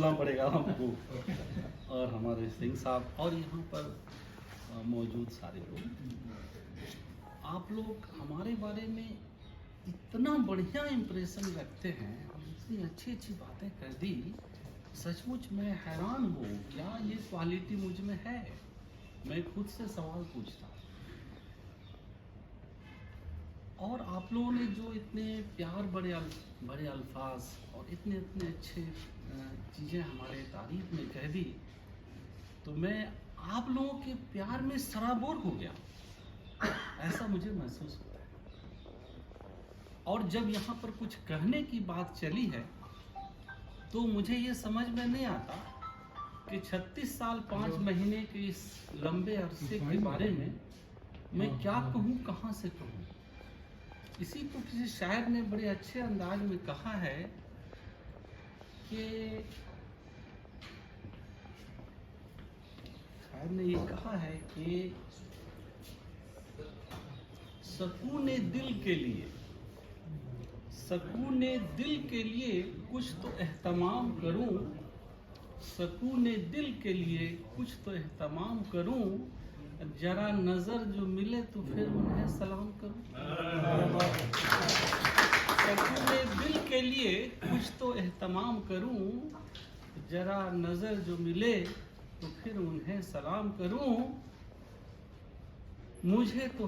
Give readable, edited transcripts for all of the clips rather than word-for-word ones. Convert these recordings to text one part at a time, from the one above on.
बोलना पड़ेगा हमको और हमारे सिंह साहब और यहाँ पर मौजूद सारे लोग। आप लोग हमारे बारे में इतना बढ़िया इम्प्रेशन रखते हैं, इतनी अच्छी अच्छी बातें कर दी, सचमुच मैं हैरान हूँ क्या ये क्वालिटी मुझ में है। मैं खुद से सवाल पूछता हूँ। और आप लोगों ने जो इतने प्यार बड़े अल्फाज और इतने इतने अच्छे चीज़ें हमारे तारीफ में कह दी, तो मैं आप लोगों के प्यार में सराबोर हो गया, ऐसा मुझे महसूस होता है। और जब यहाँ पर कुछ कहने की बात चली है तो मुझे ये समझ में नहीं आता कि 36 साल 5 महीने के इस लंबे अरसे के बारे में मैं क्या कहूँ, कहाँ से कहूँ। इसी को किसी शायर ने बड़े अच्छे अंदाज में कहा है कि शायर ने ये कहा है कि सकूने दिल के लिए कुछ तो एहतमाम करूं, सकूने दिल के लिए कुछ तो एहतमाम करूं, जरा नजर जो मिले तो फिर उन्हें सलाम करूं। सकूने दिल के लिए कुछ तो एहतमाम करूं, जरा नजर जो मिले तो फिर उन्हें सलाम करूं। मुझे तो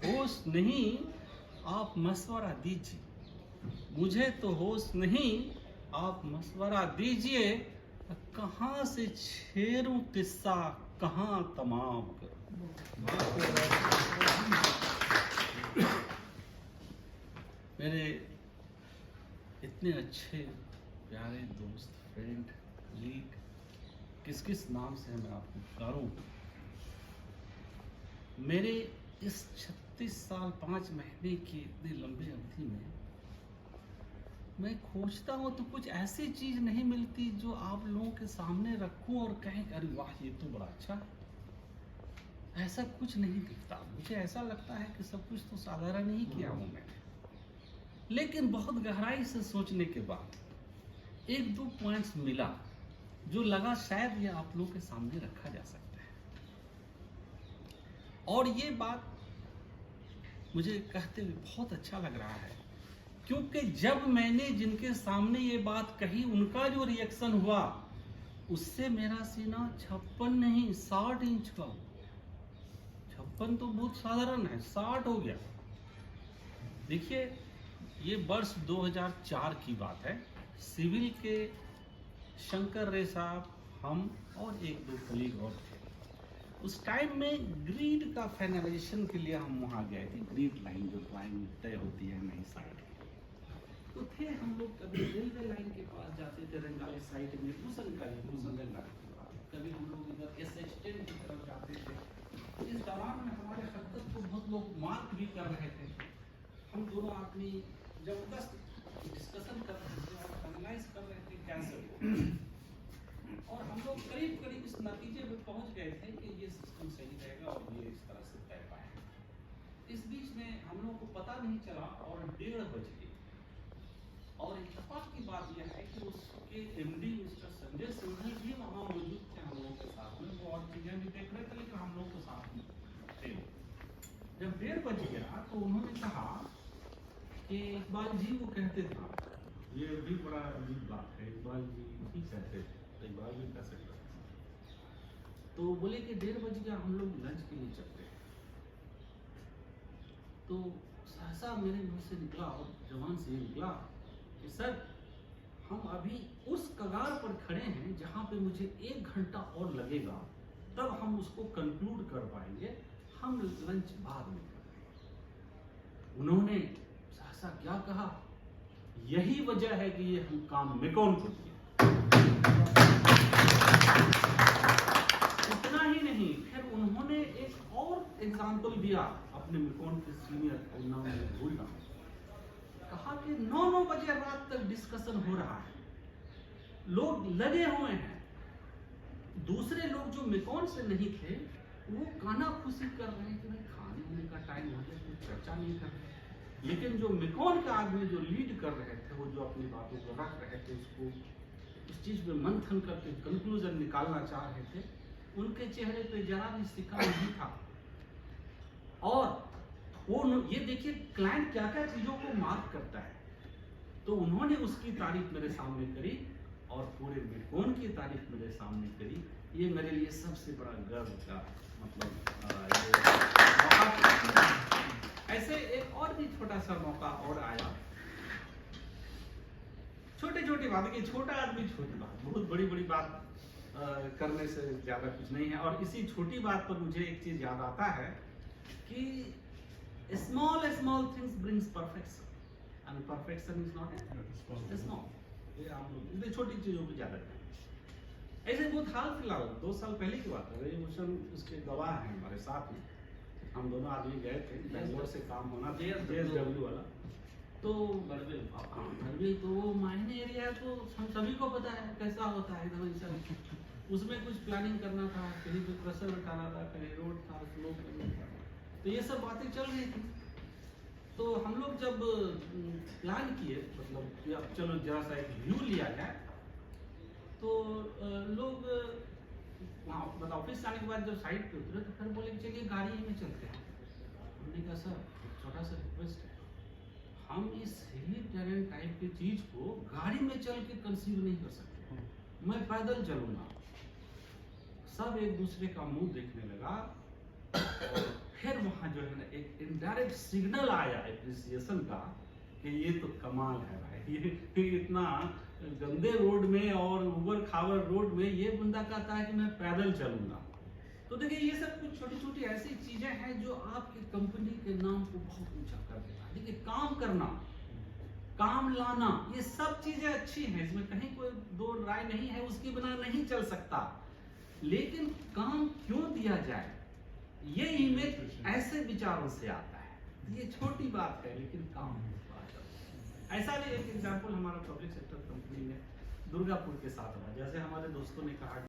होश नहीं, आप मशवरा दीजिए। मुझे तो होश नहीं, आप मशवरा दीजिए। कहाँ से छेड़ूं किस्सा, कहाँ तमाम करूं। मेरे इतने अच्छे प्यारे दोस्त, फ्रेंड, लीग, किस नाम से मैं आपको पुकारूं। मेरे इस 36 साल 5 महीने की इतनी लंबी अवधि में मैं खोजता हूँ तो कुछ ऐसी चीज नहीं मिलती जो आप लोगों के सामने रखूं और कहें अरे वाह ये तो बड़ा अच्छा है। ऐसा कुछ नहीं दिखता। मुझे ऐसा लगता है कि सब कुछ तो साधारण ही किया हूं मैंने, लेकिन बहुत गहराई से सोचने के बाद एक दो पॉइंट्स मिला जो लगा शायद ये आप लोगों के सामने रखा जा सकता है। और ये बात मुझे कहते हुए बहुत अच्छा लग रहा है, क्योंकि जब मैंने जिनके सामने ये बात कही उनका जो रिएक्शन हुआ उससे मेरा सीना 56 नहीं 60 इंच का हो। 56 तो बहुत साधारण है, 60 हो गया। देखिए ये वर्ष 2004 की बात है। सिविल के शंकर रे साहब, हम और एक दो कलीग और थे। उस टाइम में ग्रिड का फाइनलाइजेशन के लिए हम वहाँ गए थे। ग्रिड लाइन जो ड्राइंग तय होती है नई साइड की, तो थे हम लोग। कभी रेलवे लाइन के पास जाते थे, रंगाली साइड में कभी हम लोग इधर SH10 की तरफ जाते थे। इस दौरान में हमारे हरकत को बहुत लोग मार्क भी कर रहे थे। हम दोनों आदमी जबरदस्त डिस्कशन कर रहे थे और फाइनलाइज कर रहे थे कैंसर को। और हम लोग करीब करीब इस नतीजे में पहुंच गए थे कि ये सिस्टम सही रहेगा और ये इस तरह से तय पाएगा। इस बीच में हम लोग को पता नहीं चला और 1:30 बज गए। और इत्तेफाक की बात यह है कि उसके MD मिस्टर संजय सिंह भी वहाँ मौजूद थे हम लोगों के साथ में। वो और चीजें भी देख रहे थे लेकिन हम लोग के साथ में थे। जब 1:30 बज गया तो उन्होंने कहा कि इकबाल जी, वो कहते थे, ये भी बड़ा अजीब बात है, इकबाल जी ही कहते थे, इकबाल भी कह सकते थे। तो बोले कि 1:30 बज गया, हम लोग लंच के लिए चलते हैं। तो सहसा मेरे मुंह से निकला और जवान से निकला कि सर, हम अभी उस कगार पर खड़े हैं जहां पे मुझे 1 घंटा और लगेगा, तब हम उसको कंक्लूड कर पाएंगे। हम लंच बाद में कर रहे हैं। उन्होंने सहसा क्या कहा, यही वजह है कि ये हम काम मेकॉन को दिए। इतना ही नहीं, फिर उन्होंने एक और एग्जाम्पल दिया अपने मेकॉन के सीनियर, नाम में भूल रहा हूं, कहा कि 9 बजे रात तक डिस्कशन हो रहा है, लोग लगे हुए हैं। दूसरे लोग जो मेकॉन से नहीं थे वो काना खुशी कर रहे हैं कि भाई खाने वाने का टाइम हो गया, कोई चर्चा नहीं कर रहे। लेकिन जो मेकॉन के आदमी जो लीड कर रहे थे, वो जो अपनी बातों को रख रहे थे, उसको उस चीज पे मंथन करके कंक्लूजन निकालना चाह रहे थे, उनके चेहरे पे जरा भी सिक्का नहीं था। और वो ये देखिए क्लाइंट क्या क्या चीजों को मार्क करता है, तो उन्होंने उसकी तारीफ मेरे सामने करी और पूरे मेकॉन की तारीफ मेरे सामने करी। ये मेरे लिए सबसे बड़ा गर्व का मतलब ऐसे एक और भी छोटा सा मौका और आया। छोटे छोटी बात की, छोटा आदमी छोटी बात, बहुत बड़ी बड़ी बात करने से ज्यादा कुछ नहीं है। और इसी छोटी बात पर मुझे एक चीज याद आता है कि small small things brings perfection and perfection is not small. ये आप लोग छोटी चीजों को ज्यादा करें। ऐसे बहुत हाल फिलहाल 2 साल पहले की बात है, रेवोल्यूशन उसके गवाह हैं हमारे साथ में। हम दोनों आदमी गए थे, बैंगलोर से काम होना था, JSW वाला। तो बड़बिल तो वो मायने एरिया तो हम सभी को पता है कैसा होता है एकदम। उसमें कुछ प्लानिंग करना था, कहीं पे क्रशर उठाना था, कहीं रोड था, स्लो करना था, तो ये सब बातें चल रही थी। तो हम लोग जब प्लान किए, मतलब कि अब चलो जरा सा एक व्यू लिया जाए, तो लोग वहाँ मतलब ऑफिस जाने के बाद जब साइट पे उतरे तो फिर बोले चलिए गाड़ी में चलते हैं। हमने कहा सर एक छोटा सा रिक्वेस्ट है, हम इस हिली टेरेन टाइप की चीज को गाड़ी में चल के कंसीव नहीं कर सकते, मैं पैदल चलूंगा। सब एक दूसरे का मुंह देखने लगा और फिर वहां जो है ना एक इनडायरेक्ट सिग्नल आया एप्रिसिएशन का कि ये तो कमाल है भाई, ये इतना गंदे रोड में और उबड़ खाबड़ रोड में ये बंदा कहता है कि मैं पैदल चलूंगा। तो देखिए ये सब कुछ छोटी छोटी ऐसी चीजें हैं जो आपकी कंपनी के नाम को बहुत ऊंचा कर देता है। देखिए काम करना, काम लाना, ये सब चीजें अच्छी हैं, इसमें कहीं कोई दो राय नहीं है, उसके बिना नहीं चल सकता। लेकिन काम क्यों दिया जाए, ये इमेज ऐसे विचारों से आता है। ये छोटी बात है लेकिन काम ऐसा भी एक एग्जाम्पल हमारा पब्लिक सेक्टर कंपनी में दुर्गापुर के साथ हुआ। जैसे हमारे दोस्तों ने कहा